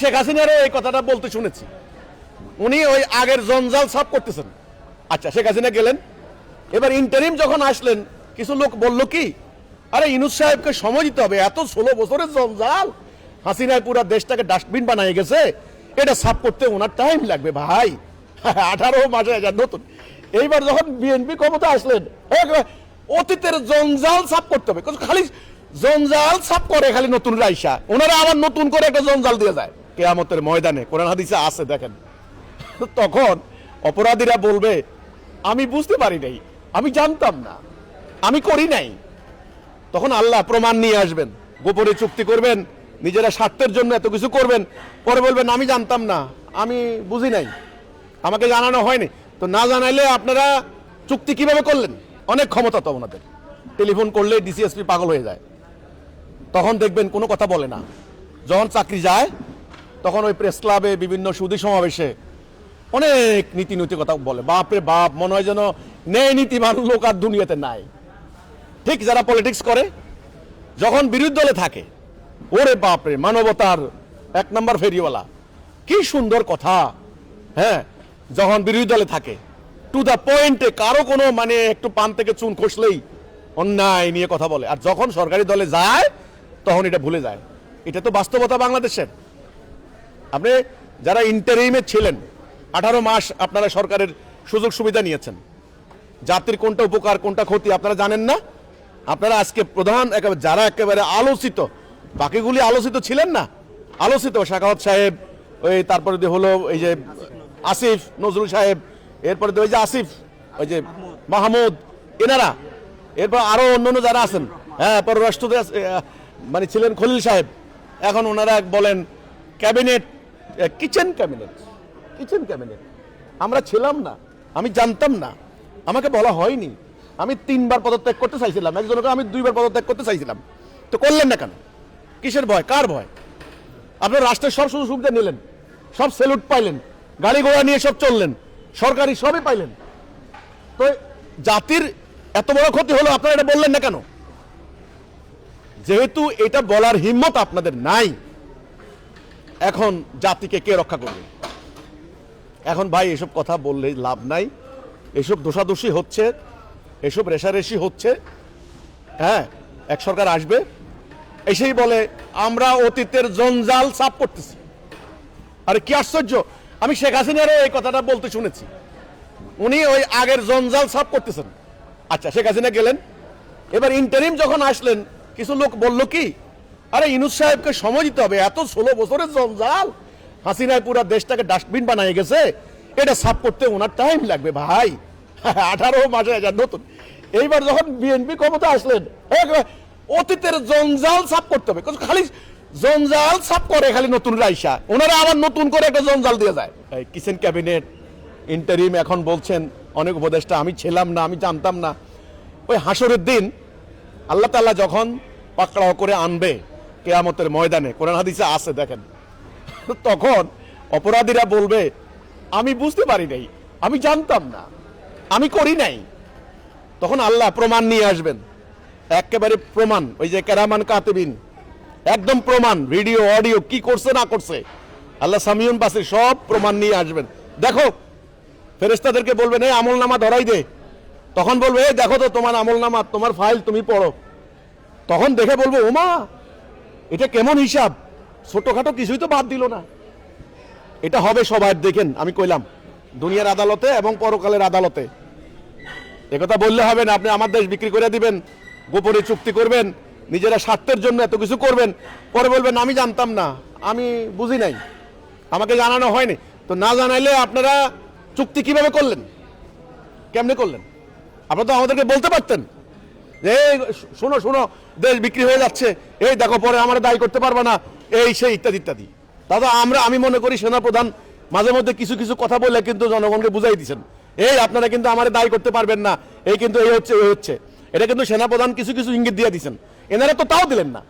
শেখ হাসিনারও এই কথাটা বলতে শুনেছি, উনি ওই আগের জঞ্জাল সাফ করতেছেন। আচ্ছা, শেখ হাসিনা গেলেন, এবার ইন্টারিম যখন আসলেন কিছু লোক বলল কি, আরে ইউনূস সাহেবকে সময় দিতে হবে, এত 16 বছরের জঞ্জাল, হাসিনায় পুরো দেশটাকে ডাস্টবিন বানিয়ে গেছে, এটা সাফ করতে ওনার টাইম লাগবে ভাই। 18 মাসে নতুন, এইবার যখন বিএনপি ক্ষমতা আসলেন, অতীতের জঞ্জাল সাফ করতে হবে, খালি জঞ্জাল সাফ করে খালি নতুন রাইসা, ওনারা আবার নতুন করে একটা জঞ্জাল দিয়ে যায় কিয়ামতের ময়দানে। কোরআন হাদিসে আছে দেখেন। তখন অপরাধীরা বলবে আমি বুঝতে পারি নাই, আমি জানতাম না, আমি করি নাই। তখন আল্লাহ প্রমাণ নিয়ে আসবেন, গোপনে চুক্তি করবেন, নিজেরা স্বার্থের জন্য এত কিছু করবেন, পরে বলবেন আমি জানতাম না, আমি বুঝি নাই, আমাকে জানানো হয়নি। তো না জানাইলে আপনারা চুক্তি কিভাবে করলেন? অনেক ক্ষমতা তো ওনাদের, টেলিফোন করলে ডিসিএসপি পাগল হয়ে যায়, তখন দেখবেন কোনো কথা বলে না। যখন চাকরি যায় তখন ওই প্রেস ক্লাবে বিভিন্ন সুধী সমাবেশে অনেক নীতি কথা বলে, বাপরে বাপ, মনে হয় যেন ন্যায় নীতিমান লোক আর দুনিয়াতে নাই। ঠিক যারা পলিটিক্স করে যখন বিরোধী দলে থাকে, ওরে বাপরে মানবতার 1 নম্বর ফেরিওয়ালা, কি সুন্দর কথা। হ্যাঁ, যখন বিরোধী দলে থাকে টু দ্য পয়েন্টে, কারো কোনো মানে একটু পান থেকে চুন খসলেই অন্যায় নিয়ে কথা বলে, আর যখন সরকারি দলে যায় তখন এটা ভুলে যায়। এটা তো বাস্তবতা বাংলাদেশের। আপনি যারা ইন্টারিমে ছিলেন 18 মাস আপনারা সরকারের সুযোগ সুবিধা নিয়েছেন, জাতির কোনটা উপকার কোনটা ক্ষতি আপনারা জানেন না। আপনারা আজকে প্রধান একেবারে যারা একেবারে আলোচিত, বাকিগুলি আলোচিত ছিলেন না, আলোচিত শাখাওয়াত সাহেব, ওই তারপরে হলো এই যে আসিফ নজরুল সাহেব, এরপরে ওই যে আসিফ, ওই যে মাহমুদ, এনারা, এরপর আরো অন্যান্য যারা আছেন, হ্যাঁ পররাষ্ট্র মানে ছিলেন খলিল সাহেব, এখন ওনারা বলেন ক্যাবিনেট, কিচেন ক্যাবিনেট। আমরা ছিলাম না, আমি জানতাম না, আমাকে বলা হয়নি। আমি 3 বার পদত্যাগ করতে চাইছিলাম, একজনকে আমি 2 বার পদত্যাগ করতে চাইছিলাম, তো করলেন না কেন? কিসের ভয়, কার ভয়? আপনার রাষ্ট্রের সব সুযোগ সুবিধা নিলেন, সব স্যালুট পাইলেন, গাড়ি ঘোড়া নিয়ে সব চললেন, সরকারি সবই পাইলেন, তো জাতির এত বড় ক্ষতি হলো, আপনারা এটা বললেন না কেন? যেহেতু এটা বলার হিম্মত আপনাদের নাই, এখন জাতিকে কে রক্ষা করবে? এখন ভাই এসব কথা বললে লাভ নাই, এসব দোষাদোষী হচ্ছে, এসব রেশারেশি হচ্ছে। হ্যাঁ, এক সরকার আসবে এসেই বলে আমরা অতীতের জঞ্জাল সাফ করতেছি। আরে কি আশ্চর্য, আমি শেখ হাসিনারও এই কথাটা বলতে শুনেছি, উনি ওই আগের জঞ্জাল সাফ করতেছেন। আচ্ছা, শেখ হাসিনা গেলেন, এবার ইন্টারিম যখন আসলেন কিছু লোক বলল কি, আরে ইউনূস সাহেবকে সময় দিতে হবে, এত 16 বছরের জঞ্জাল, হাসিনায় পুরো দেশটাকে ডাস্টবিন বানিয়ে গেছে, এটা সাফ করতে ওনার টাইম লাগবে ভাই। 18 মাসে নতুন, এইবার যখন বিএনপি ক্ষমতা আসলেন, অতীতের জঞ্জাল সাফ করতে হবে, খালি জঞ্জাল সাফ করে খালি নতুন রাইসা, ওনারা আবার নতুন করে একটা জঞ্জাল দিয়ে যায়। কিচেন ক্যাবিনেট, ইন্টারিম, এখন বলছেন অনেক উপদেষ্টা আমি ছিলাম না, আমি জানতাম না। ওই হাসরের দিন আল্লাহ তাআলা যখন পাকড়াও করে আনবে কিয়ামতের ময়দানে, কোরআন হাদিসে আছে দেখেন, তখন অপরাধীরা বলবে আমি বুঝতে পারি নাই, আমি জানতাম না, আমি করি নাই। তখন আল্লাহ প্রমাণ নিয়ে আসবেন, একেবারে প্রমাণ, ওই যে কেরামান কাতিবিন, একদম প্রমাণ, ভিডিও অডিও কি করছে না করছে, আল্লাহ সামিউন বাসির সব প্রমাণ নিয়ে আসবেন। দেখো, ফেরেশতাদেরকে বলবেন এই আমলনামা ধরাই দে, তখন বলবে এই দেখো তো তোমার আমলনামা, তোমার ফাইল, তুমি পড়ো। তখন দেখে বলবো ওমা, এটা কেমন হিসাব, ছোটখাটো কিছুই তো বাদ দিল না। এটা হবে সবার, দেখেন আমি কইলাম, দুনিয়ার আদালতে এবং পরকালের আদালতে। একথা বললে হবে না, আপনি আমার দেশ বিক্রি করে দিবেন, গোপনে চুক্তি করবেন, নিজেরা স্বার্থের জন্য এত কিছু করবেন, পরে বলবেন আমি জানতাম না, আমি বুঝি নাই, আমাকে জানানো হয়নি। তো না জানাইলে আপনারা চুক্তি কিভাবে করলেন, কেমনে করলেন? আপনারা তো আমাদেরকে বলতে পারতেন যে শোনো শোনো দেশ বিক্রি হয়ে যাচ্ছে, এই দেখো পরে আমরা দায়ী করতে পারবে না, এই সেই ইত্যাদি ইত্যাদি। দাদা আমি মনে করি সেনাপ্রধান মাঝে মধ্যে কিছু কিছু কথা বলে কিন্তু জনগণকে বুঝাই দিচ্ছেন, এই আপনারা কিন্তু আমাদের দায়ী করতে পারবেন না, এই কিন্তু এই হচ্ছে ওই হচ্ছে, এটা কিন্তু সেনাপ্রধান কিছু কিছু ইঙ্গিত দিয়ে দিচ্ছেন, এনারা তো তাও দিলেন না।